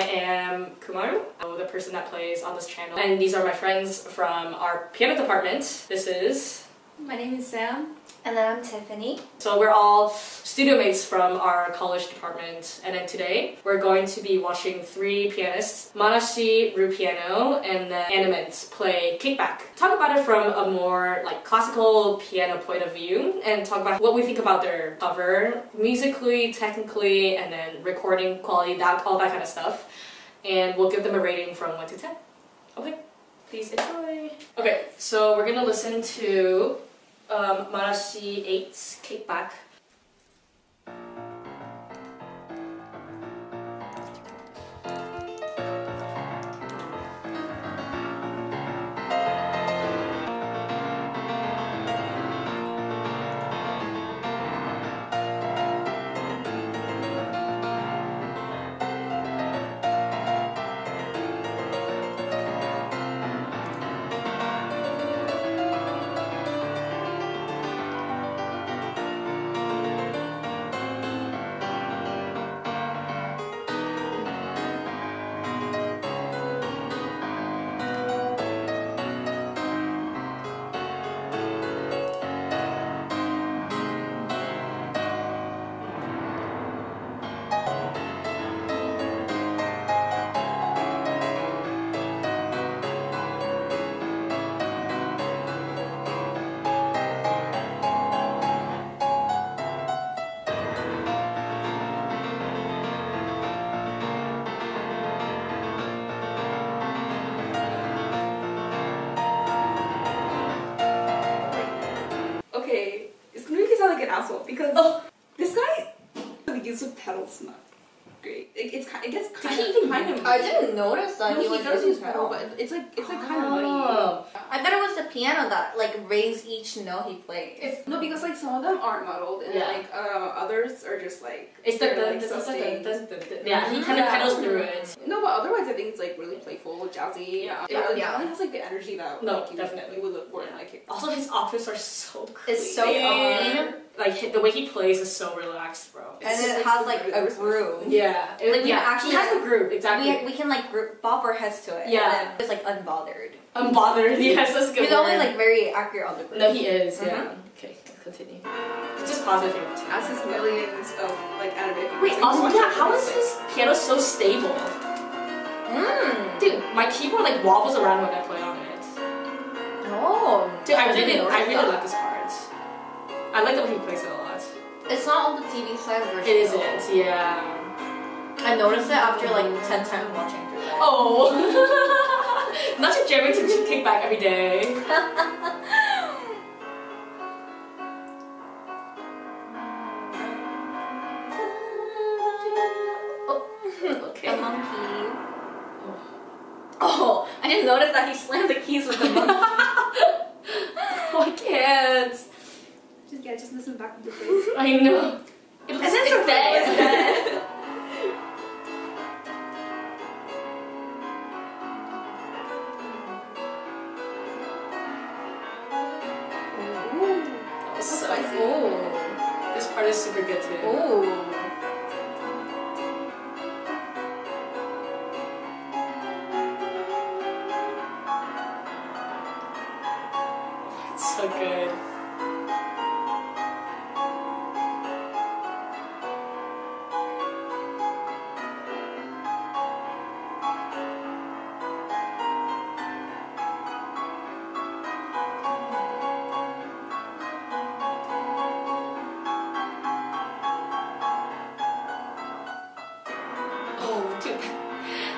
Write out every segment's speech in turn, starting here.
I am Kumaru, the person that plays on this channel. And these are my friends from our piano department. This is... My name is Sam. And then I'm Tiffany. So we're all studio mates from our college department. And then today, we're going to be watching 3 pianists, Marasy8, RuPiano, and then Animenz play Kickback. Talk about it from a more like classical piano point of view, and talk about what we think about their cover, musically, technically, and then recording quality, all that kind of stuff. And we'll give them a rating from 1 to 10. Okay, please enjoy. Okay, so we're gonna listen to Marasy8's Kickback. Okay, it's gonna make me sound like an asshole because this guy really uses pedals not great. It gets kind of. I didn't notice that No, he he does use pedal, pedal. but it's like kind of muddy. I thought it was the piano that like raised each note he plays. No, because like some of them aren't muddled, and like others are just like It's they're, yeah, he kind of pedals through it. No, but otherwise I think it's like really playful, jazzy. Yeah. It really has like the energy that definitely you would look for in like it. Also, his octaves are so clean. It's so clean. Like the way he plays is so relaxed, bro. And it has like a groove. Yeah, Like, we actually he has a groove, exactly. We can like bop our heads to it. Yeah. And it's like unbothered. Unbothered, yes, that's a good. He's always like very accurate on the groove. No, he is. Yeah. Okay, let's continue. Just pause it if you want to. As his millions of like anime. Wait, also, yeah, how is his piano so stable? Dude, my keyboard like wobbles around when I play on it. Oh. Dude, I really like this part. I like the way he plays it a lot. It's not on the TV size version. It isn't, yeah. I noticed it after like 10 times watching through it. Oh. Not to jamming to Kickback every day. Okay. The monkey. Oh, I didn't notice that he slammed the keys with the monkey. Oh, I can't. Just listen back into face. I know. It's dead. So spicy. Oh, this part is super good too. Oh. It's so good.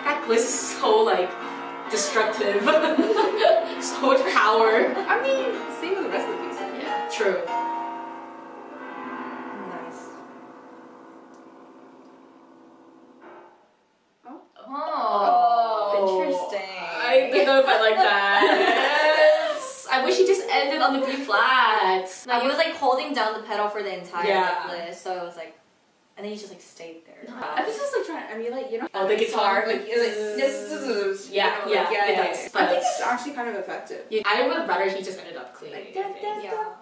That gliss is so like destructive. So much power. I mean, same with the rest of the pieces. Yeah, true. Nice. Oh, interesting. I don't know if I like that. I wish he just ended on the B flat. No, he was like holding down the pedal for the entire list, so it was like. And then he just like stayed there. I was just like trying to emulate, you know? Oh, the guitar? Like, this yeah, you know, it does. I think it's actually kind of effective. Yeah, I would rather he just ended up clean. Like, I think. Yeah.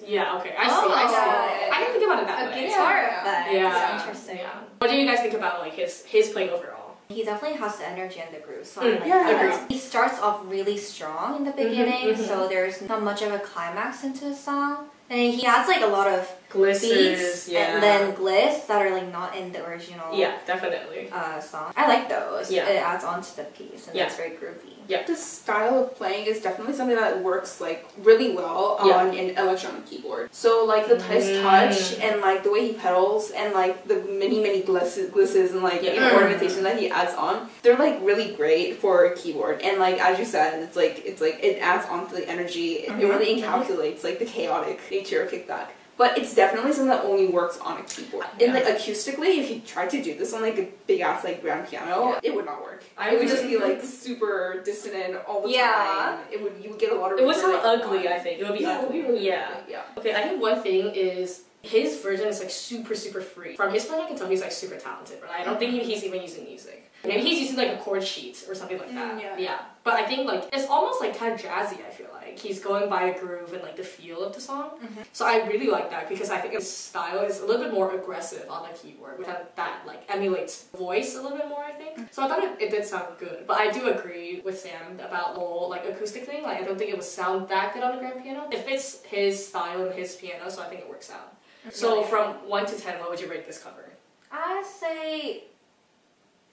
Yeah, okay, I see. I didn't think about it that way. A guitar effect. Yeah. Interesting. Yeah. What do you guys think about like his playing overall? He definitely has the energy and the groove, so I like Yeah. that. Agreed. He starts off really strong in the beginning, so there's not much of a climax into the song. And he adds like a lot of Glisses, beats yeah. and then gliss that are like not in the original Yeah, definitely. song. I like those. Yeah. It adds on to the piece and it's very groovy. Yeah. The style of playing is definitely something that works like really well on an electronic keyboard. So like the nice touch and like the way he pedals and like the many glisses and like ornamentation that he adds on, they're like really great for a keyboard. And like as you said, it's like it adds on to the energy. It really encapsulates like the chaotic nature of Kickback. But it's definitely something that only works on a keyboard. And like acoustically, if you tried to do this on like a big ass like grand piano, it would not work. It would just be like super dissonant all the time. You would get a lot of. It would sound ugly. I think it would be ugly. Really Yeah. Okay, I think one thing is his version is like super free. From his playing, I can tell he's like super talented. Right? I don't think he's even using music. Maybe he's using like a chord sheet or something like that. Yeah. But I think like it's almost like kind of jazzy. I feel like he's going by a groove and like the feel of the song. So I really like that because I think his style is a little bit more aggressive on the keyboard, which that like emulates voice a little bit more. I think. So I thought it did sound good. But I do agree with Sam about the whole like acoustic thing. Like I don't think it would sound that good on a grand piano. It fits his style and his piano, so I think it works out. So from 1 to 10, what would you rate this cover? I'd say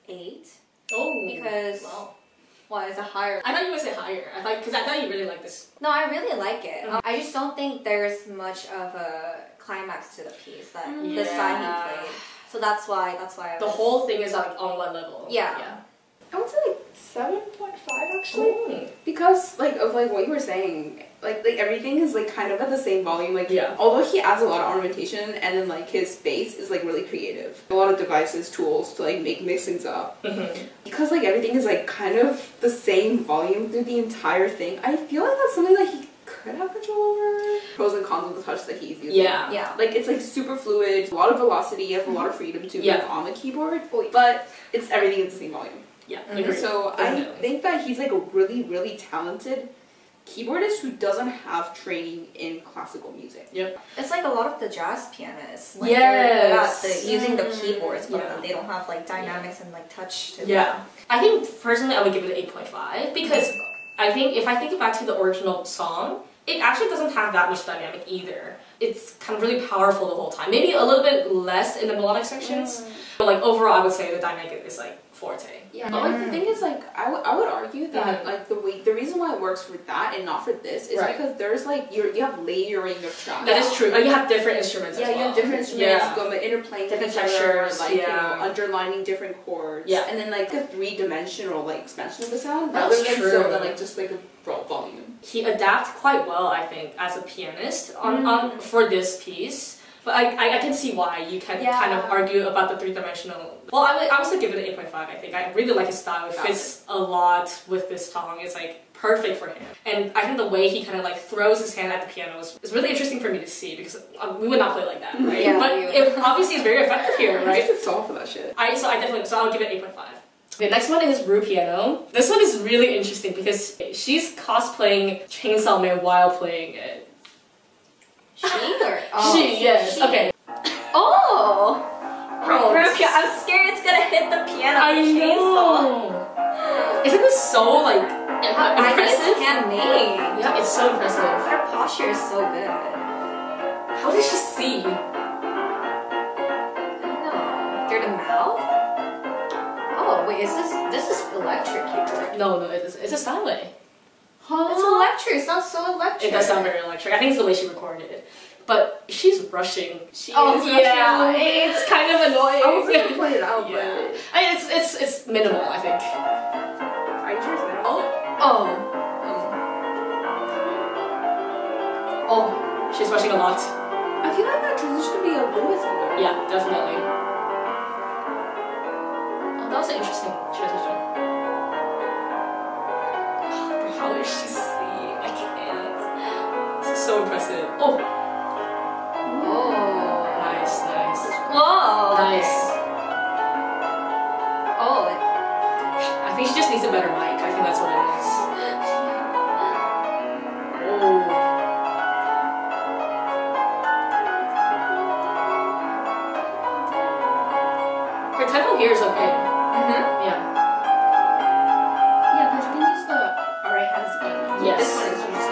8. Oh, because why is it higher? I thought you would say higher. Because I thought you really like this. No, I really like it. I just don't think there's much of a climax to the piece that the side he played. So that's why the whole thing is like on one level. Yeah. I would say like 7.5 actually. Because like of like what you were saying, like everything is like kind of at the same volume. Like although he adds a lot of ornamentation and then like his bass is like really creative. A lot of devices, tools to like mix things up. Because like everything is like kind of the same volume through the entire thing. I feel like that's something that he could have control over. Pros and cons of the touch that he's using. Yeah. Like it's like super fluid, a lot of velocity, you have a lot of freedom to move on the keyboard, but it's everything is the same volume. Yeah. So I think that he's like a really talented keyboardist who doesn't have training in classical music. It's like a lot of the jazz pianists. Like using the keyboards, but they don't have like dynamics and like touch to them. I think personally I would give it an 8.5 because I think if I think back to the original song, it actually doesn't have that much dynamic either. It's kind of really powerful the whole time. Maybe a little bit less in the melodic sections, but like overall I would say the dynamic is like forte. But like the thing is like I would argue that like the reason why it works for that and not for this is because there's like you have layering of tracks. That is true. Like you have different instruments as well. You have different instruments going interplaying different with each other, textures, like you know, underlining different chords. And then like a 3-dimensional like expansion of the sound rather than like just like a raw volume. He adapted quite well, I think, as a pianist on for this piece. But I can see why you can kind of argue about the 3-dimensional. Well, I would still give it an 8.5, I think. I really like his style. It fits a lot with this song. It's like perfect for him. And I think the way he kind of like throws his hand at the piano is really interesting for me to see because we would not play like that, right? But it obviously is very effective here, right? It's all for that shit. So I'll give it 8.5. The next one is RuPiano. This one is really interesting because she's cosplaying Chainsaw Man while playing it. Yes. Okay. Oh! I'm scared it's gonna hit the piano. I know. Isn't this so like impressive? I think it's handmade. Yeah, it's so impressive. Her posture is so good. How did she see? I don't know. Through the mouth? Oh wait, this is electric keyboard? No, it's a Steinway. It's electric. It sounds so electric. It does sound very electric. I think it's the way she recorded it. But she's rushing. She is rushing. It's kind of annoying. I was gonna play it out, but it's minimal, I think. Are you sure it's minimal? Oh, she's rushing a lot. I feel like that transition could be a little bit smoother. Yeah, definitely. Oh, that was an interesting transition. Oh, how is she seeing? I can't. This is so impressive. Oh, nice. Whoa! Nice. Oh. I think she just needs a better mic. I think that's what it is. Oh. here is okay. Yeah. Yeah, because you can use the alright hands again. Yes. This one is just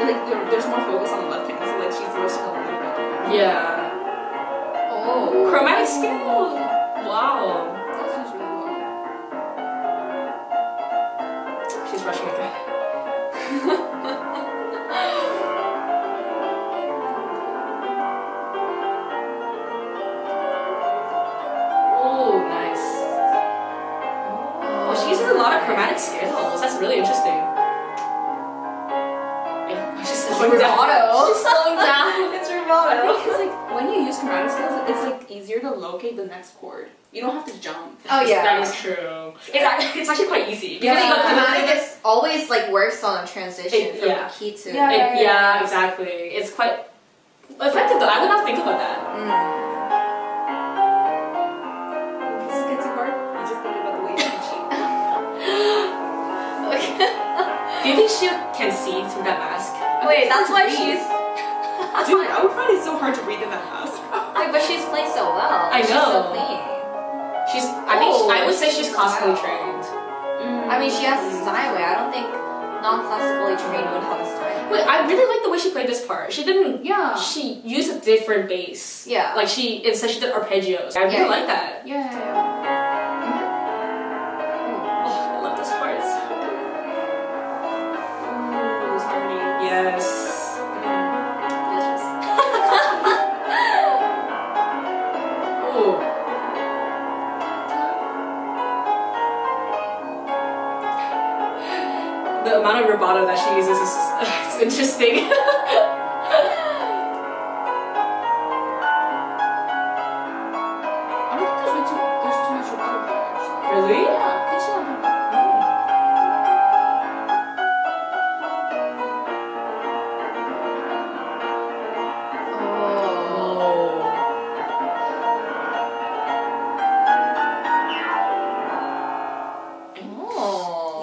like there's more focus on the left hand, so like she's rushing a little bit. Yeah. Oh, Chromatic scale. Wow. That's just really well. She's rushing again. Oh, nice. Oh, she uses a lot of chromatic scales. That's really interesting. She's slowing down. She's slowing down. It's I rubato. think it's like when you use chromatic scales, it's like easier to locate the next chord. You don't have to jump. Oh yeah. That is true. It's actually quite easy. Yeah, Because chromatic is always like works on a transition from yeah. the key to. Yeah, exactly. It's quite effective though. I would not think about that. If this gets too hard, you just think about the way you cheat. Do you think she can see through that mask? Wait, that's why she's. Dude, I would find it so hard to read in that mask. Like, but she's playing so well. I She's know. so clean. She's. I think. Oh, I would say she's classically wow. trained. I mean, she has a Steinway. I don't think non-classically trained would have a Steinway. Wait, I really like the way she played this part. She didn't. Yeah. She used a different bass. Yeah. Like instead she did arpeggios. I really like that. Yeah. Oh, I love this part. It's so good. Ooh, this harmony. Yes. Ooh. The amount of rubato that she uses is it's interesting. I don't think there's too much rubato there, actually. Really? Yeah, I think she don't have that.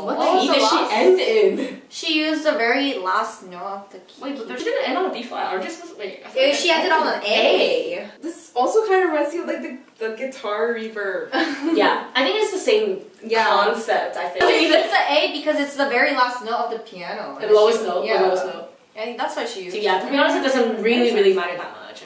What Oh, key so did she last- end in? She used the very last note of the key. Wait, but she didn't end on a B flat. Or just wait. I feel like She ended on an A. This also kind of reminds me of like the guitar reverb. Yeah, I think it's the same concept. I think. It's the A because it's the very last note of the piano. The lowest note. Yeah. The lowest note. I think that's why she used So yeah, to be honest, it doesn't really matter that much.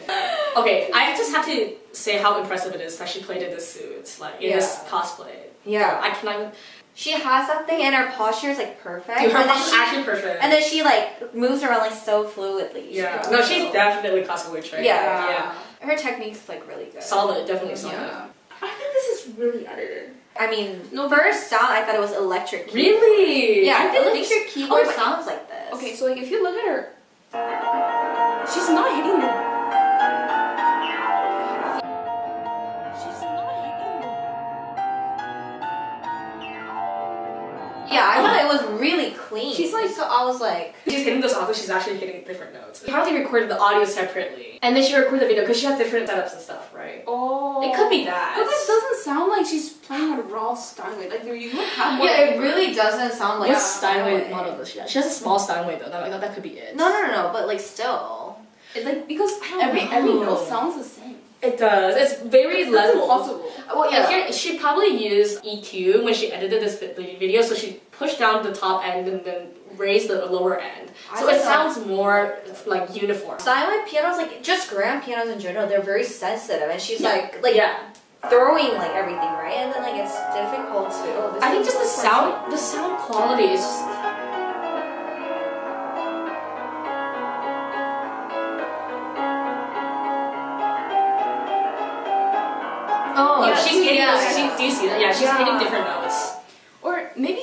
Okay, I just have to say how impressive it is that she played in this suit, like in this cosplay. Yeah. I cannot even. She has that thing and her posture is like perfect. Dude, her And then posture is she- actually perfect. And then she like moves around like so fluidly. Yeah. No, she's definitely classically trained. Yeah. Her technique's like really good. Solid, definitely solid. Yeah. I think this is really edited. I mean, first sound I thought it was electric keyboard. Really? Yeah, I didn't think electric keyboard Oh, but- sounds like this. Okay, so like if you look at her, she's not hitting the. She's not hitting the. Yeah, I thought it was really clean. She's like- so I was like, She's hitting those audios, she's actually hitting different notes. How they recorded the audio separately, and then she recorded the video because she has different setups and stuff, right? Oh. It could be that. But that doesn't sound like she's playing a raw Steinway. Like you would have more. yeah, it really doesn't sound like What a Steinway model does she have? She has a small Steinway though. That could be it. No, but like still. It's like because every know. note sounds the same. It does. It's very That's level. impossible. Well, Yeah. here she probably used EQ when she edited this video, so she pushed down the top end and then raised the lower end. So it sounds more like uniform. Steinway pianos, like just grand pianos in general, they're very sensitive, and she's like Yeah. throwing like everything right, and then like it's difficult to. I think just the sound quality is just. Oh, Yeah, she's hitting. yeah. Do you see that? Yeah, she's Yeah. hitting different notes. Or maybe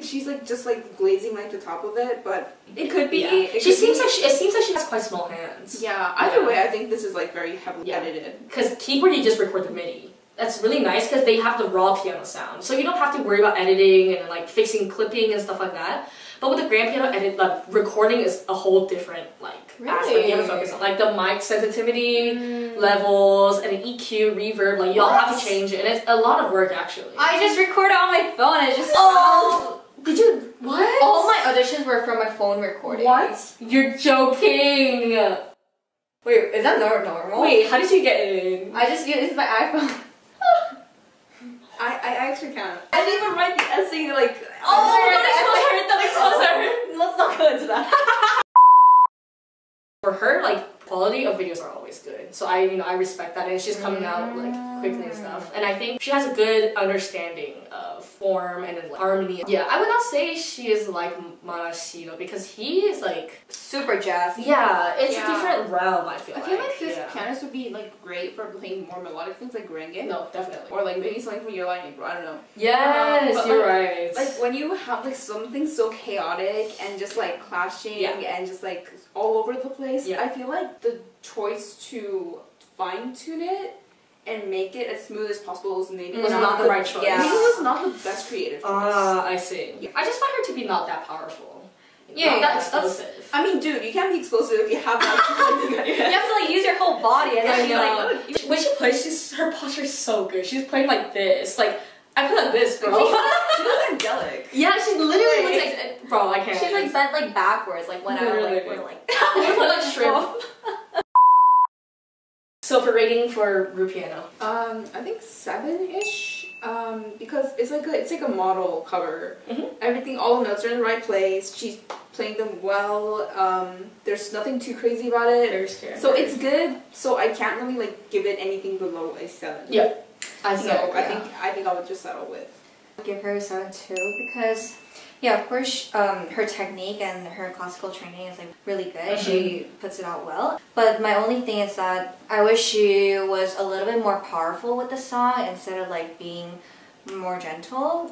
she's like just like glazing like the top of it, but it could be. Yeah. It She could seems be- like it seems like she has quite small hands. Yeah. Either Yeah. way, I think this is like very heavily Yeah. edited. Because keyboard, you just record the MIDI. That's really nice because they have the raw piano sound, so you don't have to worry about editing and like fixing clipping and stuff like that. But with the grand piano edit, like recording is a whole different like aspect you have to focus on, like the mic sensitivity levels and the EQ, reverb. Like y'all have to change it, and it's a lot of work actually. I just recorded on my phone. And it just Did you what? all my auditions were from my phone recording. What? You're joking. Wait, is that normal? Wait, how did you get in? I just used my iPhone. I actually can't. I didn't even write the essay like. Don't expose her. Let's not go into that. For her, like, quality of videos are always good. So I respect that, and she's coming out like quickly and stuff. And I think she has a good understanding of form and then, like, harmony. Yeah, I would not say she is like Marasy though, because he is like super jazzy. Yeah, it's a different realm. I feel like this pianist would be like great for playing more melodic things like Grengue. No, definitely. Or like maybe something from Your Line April. I don't know. Yes, but, you're like, right. Like when you have like something so chaotic and just like clashing and just like all over the place, I feel like the choice to fine tune it and make it as smooth as possible was maybe was not the right choice. Yeah. Maybe it was not the best creative choice. I see. Yeah. I just find her to be not that powerful. Not that explosive. I mean, dude, you can't be explosive if you have that. You have to like use your whole body, and then like when she plays, her posture is so good. She's playing like this, like. I play like this, bro. She looks angelic. Yeah, she literally looks like, bro, I can't. She's like bent like backwards, like whenever like, we're like, like shrimp. So for rating for RuPiano, I think 7-ish. Because it's like a model cover. Everything, all the notes are in the right place. She's playing them well. There's nothing too crazy about it. So it's good. So I can't really like give it anything below a 7. Yeah. I think I would just settle with. Give her a 7 too, because of course her technique and her classical training is like really good. She puts it out well. But my only thing is that I wish she was a little bit more powerful with the song instead of like being more gentle.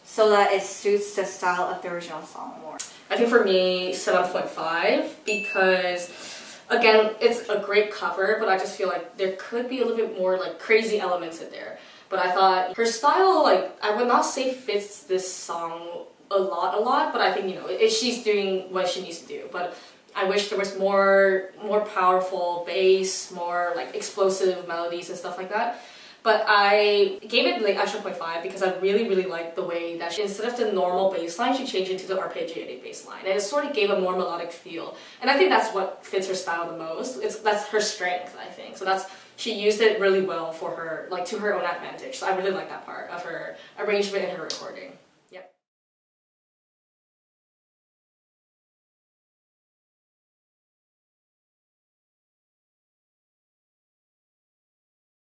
So that it suits the style of the original song more. I think for me 7.5 because again, it's a great cover, but I just feel like there could be a little bit more like crazy elements in there. But I thought her style, like, I would not say fits this song a lot, but I think, you know, she's doing what she needs to do. But I wish there was more powerful bass, more like explosive melodies and stuff like that. But I gave it like extra 0.5 because I really liked the way that instead of the normal bass line, she changed it to the arpeggiated bass line. And it sort of gave a more melodic feel. And I think that's what fits her style the most. That's her strength, I think. So she used it really well for her, like to her own advantage. So I really like that part of her arrangement and her recording.